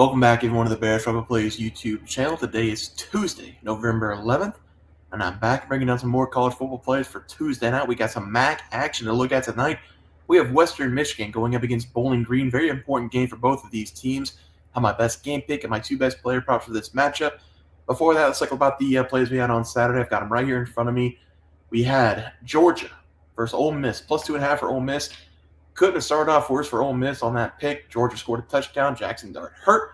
Welcome back, everyone, to the Bear Struggle Plays YouTube channel. Today is Tuesday, November 11th, and I'm back bringing down some more college football plays for Tuesday night. We got some MAC action to look at tonight. We have Western Michigan going up against Bowling Green. Very important game for both of these teams. Have my best game pick and my two best player props for this matchup. Before that, let's talk about the plays we had on Saturday. I've got them right here in front of me. We had Georgia versus Ole Miss, plus 2.5 for Ole Miss. Couldn't have started off worse for Ole Miss on that pick. Georgia scored a touchdown. Jackson Dart hurt.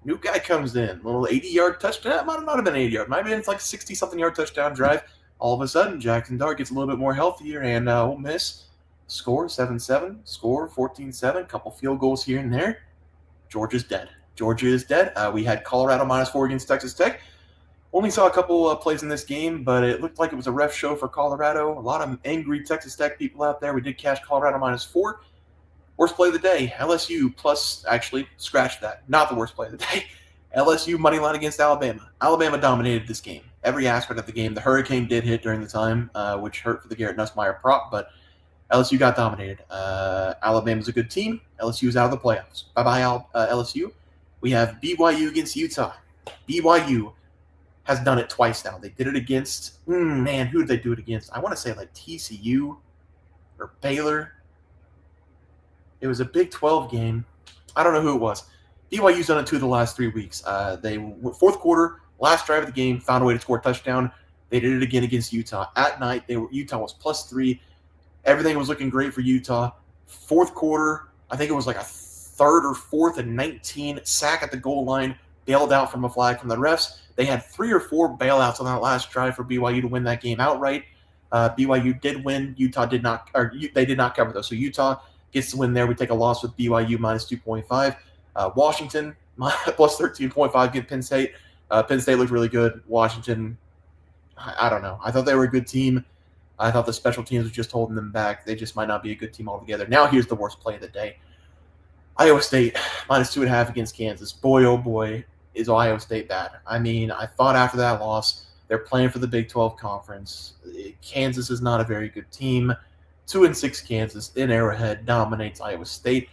New guy comes in, little 80-yard touchdown. Might not have been 80 yard. Might have been like 60-something yard touchdown drive. All of a sudden, Jackson Dart gets a little bit more healthier, and Ole Miss score 7-7, score 14-7, couple field goals here and there. Georgia's dead. Georgia is dead. We had Colorado -4 against Texas Tech. Only saw a couple plays in this game, but it looked like it was a ref show for Colorado. A lot of angry Texas Tech people out there. We did cash Colorado -4. Worst play of the day, LSU plus, actually, scratch that. Not the worst play of the day. LSU money line against Alabama. Alabama dominated this game. Every aspect of the game. The hurricane did hit during the time, which hurt for the Garrett Nussmeier prop, but LSU got dominated. Alabama's a good team. LSU's out of the playoffs. Bye-bye, LSU. We have BYU against Utah. BYU has done it twice now. They did it against, who did they do it against? I want to say like TCU or Baylor. It was a Big 12 game. I don't know who it was. BYU's done it 2 of the last 3 weeks. They fourth quarter, last drive of the game, found a way to score a touchdown. They did it again against Utah. At night, Utah was +3. Everything was looking great for Utah. Fourth quarter, I think it was like a 3rd or 4th and 19 sack at the goal line, bailed out from a flag from the refs. They had 3 or 4 bailouts on that last drive for BYU to win that game outright. BYU did win. Utah did not, or they did not cover those. So Utah gets the win there. We take a loss with BYU -2.5. Washington +13.5 against Penn State. Penn State looked really good. Washington, I don't know. I thought they were a good team. I thought the special teams was just holding them back. They just might not be a good team altogether. Now here's the worst play of the day. Iowa State -2.5 against Kansas. Boy, oh boy, is Iowa State bad. I mean, I thought after that loss, they're playing for the Big 12 conference. Kansas is not a very good team. 2-6 Kansas in Arrowhead dominates Iowa State.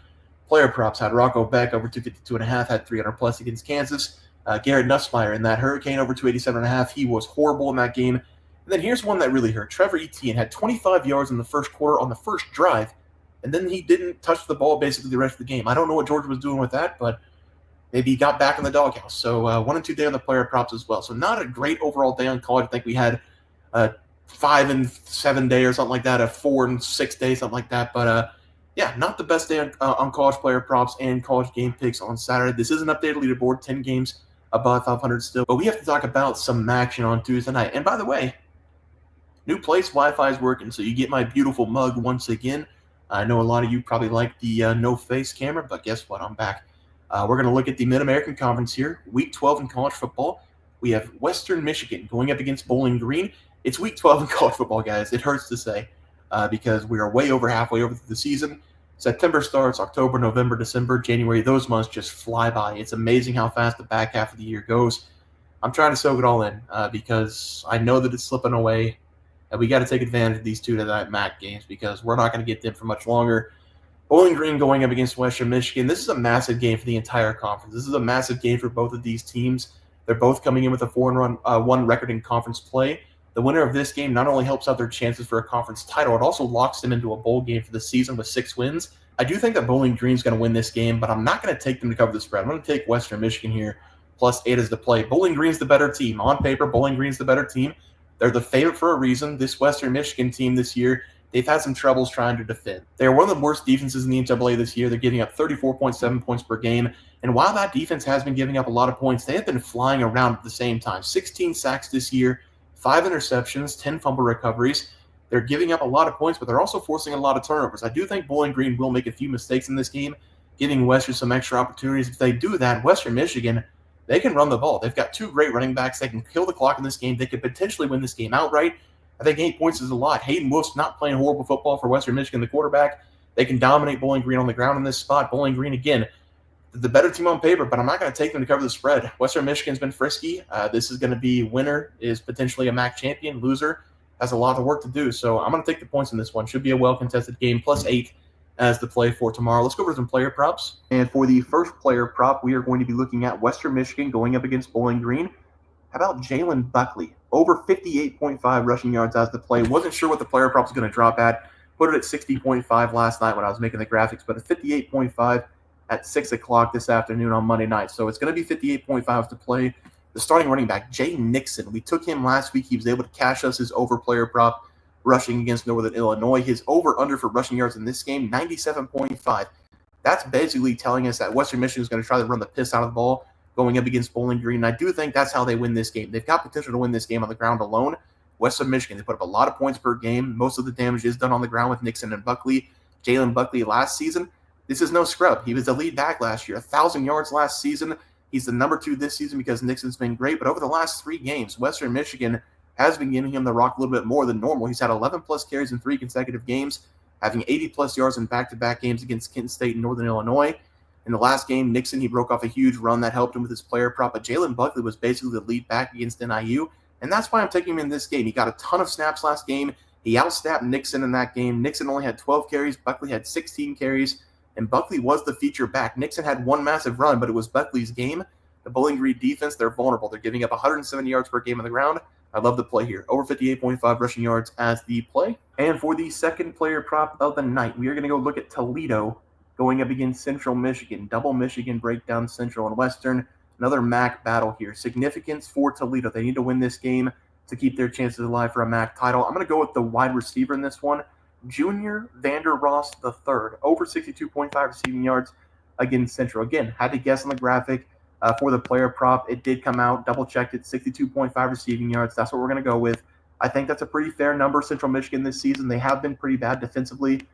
Player props had Rocco Beck over 252.5, had 300+ against Kansas. Garrett Nussmeier in that Hurricane over 287.5. He was horrible in that game. And then here's one that really hurt. Trevor Etienne had 25 yards in the first quarter on the first drive, and then he didn't touch the ball basically the rest of the game. I don't know what Georgia was doing with that, but maybe he got back in the doghouse. So 1 and 2 day on the player props as well. So not a great overall day on college. I think we had 5 and 7 day or something like that, a 4 and 6 day, something like that. But yeah, not the best day on college player props and college game picks on Saturday. This is an updated leaderboard, 10 games above 500 still. But we have to talk about some action on Tuesday night. And by the way, new place, Wi-Fi is working, so you get my beautiful mug once again. I know a lot of you probably like the no-face camera, but guess what? I'm back. We're going to look at the Mid-American Conference here, Week 12 in college football. We have Western Michigan going up against Bowling Green. It's Week 12 in college football, guys. It hurts to say because we are way over halfway over the season. September starts, October, November, December, January. Those months just fly by. It's amazing how fast the back half of the year goes. I'm trying to soak it all in because I know that it's slipping away, and we got to take advantage of these 2 tonight MAC games because we're not going to get them for much longer. Bowling Green going up against Western Michigan. This is a massive game for the entire conference. This is a massive game for both of these teams. They're both coming in with a 4-1 record in conference play. The winner of this game not only helps out their chances for a conference title, it also locks them into a bowl game for the season with 6 wins. I do think that Bowling Green's going to win this game, but I'm not going to take them to cover the spread. I'm going to take Western Michigan here, +8 as the play. Bowling Green's the better team. On paper, Bowling Green's the better team. They're the favorite for a reason. This Western Michigan team this year, they've had some troubles trying to defend. They're one of the worst defenses in the NCAA this year. They're giving up 34.7 points per game. And while that defense has been giving up a lot of points, they have been flying around at the same time. 16 sacks this year, 5 interceptions, 10 fumble recoveries. They're giving up a lot of points, but they're also forcing a lot of turnovers. I do think Bowling Green will make a few mistakes in this game, giving Western some extra opportunities. If they do that, Western Michigan, they can run the ball. They've got 2 great running backs. They can kill the clock in this game. They could potentially win this game outright. I think 8 points is a lot. Hayden Wolf's not playing horrible football for Western Michigan, the quarterback. They can dominate Bowling Green on the ground in this spot. Bowling Green, again, the better team on paper, but I'm not going to take them to cover the spread. Western Michigan's been frisky. This is going to be winner is potentially a MAC champion. Loser has a lot of work to do. So I'm going to take the points in this one. Should be a well-contested game, +8 as the play for tomorrow. Let's go over some player props. And for the first player prop, we are going to be looking at Western Michigan going up against Bowling Green. How about Jalen Buckley? Over 58.5 rushing yards as the play. Wasn't sure what the player prop was going to drop at. Put it at 60.5 last night when I was making the graphics, but at 58.5 at 6 o'clock this afternoon on Monday night. So it's going to be 58.5 to play. The starting running back, Jay Nixon. We took him last week. He was able to cash us his over player prop rushing against Northern Illinois. His over-under for rushing yards in this game, 97.5. That's basically telling us that Western Michigan is going to try to run the piss out of the ball going up against Bowling Green. And I do think that's how they win this game. They've got potential to win this game on the ground alone. Western Michigan, they put up a lot of points per game. Most of the damage is done on the ground with Nixon and Buckley. Jalen Buckley last season, this is no scrub. He was the lead back last year, 1,000 yards last season. He's the number 2 this season because Nixon's been great. But over the last 3 games, Western Michigan has been giving him the rock a little bit more than normal. He's had 11-plus carries in 3 consecutive games, having 80-plus yards in back-to-back games against Kent State and Northern Illinois. In the last game, Nixon, he broke off a huge run that helped him with his player prop, but Jalen Buckley was basically the lead back against NIU, and that's why I'm taking him in this game. He got a ton of snaps last game. He outsnapped Nixon in that game. Nixon only had 12 carries. Buckley had 16 carries, and Buckley was the feature back. Nixon had one massive run, but it was Buckley's game. The Bowling Green defense, they're vulnerable. They're giving up 170 yards per game on the ground. I love the play here. Over 58.5 rushing yards as the play. And for the second player prop of the night, we are going to go look at Toledo going up against Central Michigan. Double Michigan breakdown, Central and Western. Another MAC battle here. Significance for Toledo. They need to win this game to keep their chances alive for a MAC title. I'm going to go with the wide receiver in this one. Junior Vander Ross III. Over 62.5 receiving yards against Central. Again, had to guess on the graphic. For the player prop, it did come out, double-checked it, 62.5 receiving yards. That's what we're going to go with. I think that's a pretty fair number. Central Michigan this season, they have been pretty bad defensively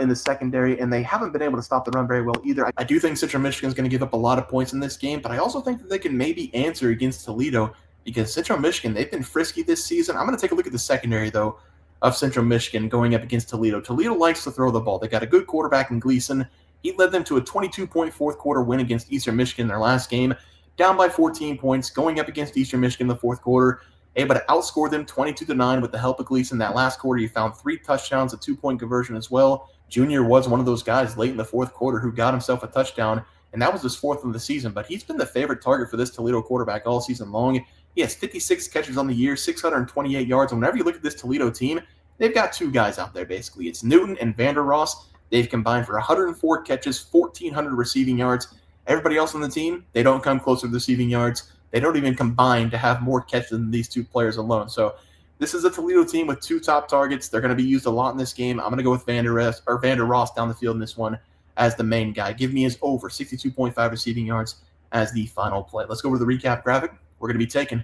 in the secondary, and they haven't been able to stop the run very well either. I do think Central Michigan is going to give up a lot of points in this game, but I also think that they can maybe answer against Toledo because Central Michigan, they've been frisky this season. I'm going to take a look at the secondary, though, of Central Michigan going up against Toledo. Toledo likes to throw the ball. They got a good quarterback in Gleason. He led them to a 22-point fourth quarter win against Eastern Michigan in their last game, down by 14 points, going up against Eastern Michigan in the fourth quarter, able to outscore them 22-9 with the help of Gleason. That last quarter, he found 3 touchdowns, a 2-point conversion as well. Junior was one of those guys late in the fourth quarter who got himself a touchdown, and that was his 4th of the season. But he's been the favorite target for this Toledo quarterback all season long. He has 56 catches on the year, 628 yards. And whenever you look at this Toledo team, they've got 2 guys out there, basically. It's Newton and Vander Ross. They've combined for 104 catches, 1,400 receiving yards. Everybody else on the team, they don't come close to receiving yards. They don't even combine to have more catches than these 2 players alone. So this is a Toledo team with 2 top targets. They're going to be used a lot in this game. I'm going to go with Vander Ross down the field in this one as the main guy. Give me his over 62.5 receiving yards as the final play. Let's go over the recap graphic. We're going to be taking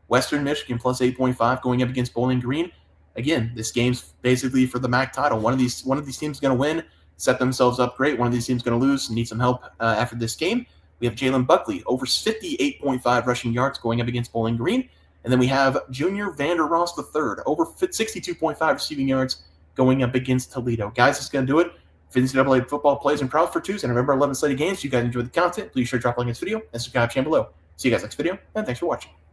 Western Michigan plus 8.5 going up against Bowling Green. Again, this game's basically for the MAC title. One of these teams is going to win, set themselves up great. One of these teams is going to lose, need some help after this game. We have Jalen Buckley, over 58.5 rushing yards going up against Bowling Green. And then we have Junior Vander Ross III, over 62.5 receiving yards going up against Toledo. Guys, that's going to do it for the NCAA football plays and props for Tuesday, November 11th slate of games. If you guys enjoyed the content, please sure to drop a like on this video and subscribe to the channel below. See you guys next video, and thanks for watching.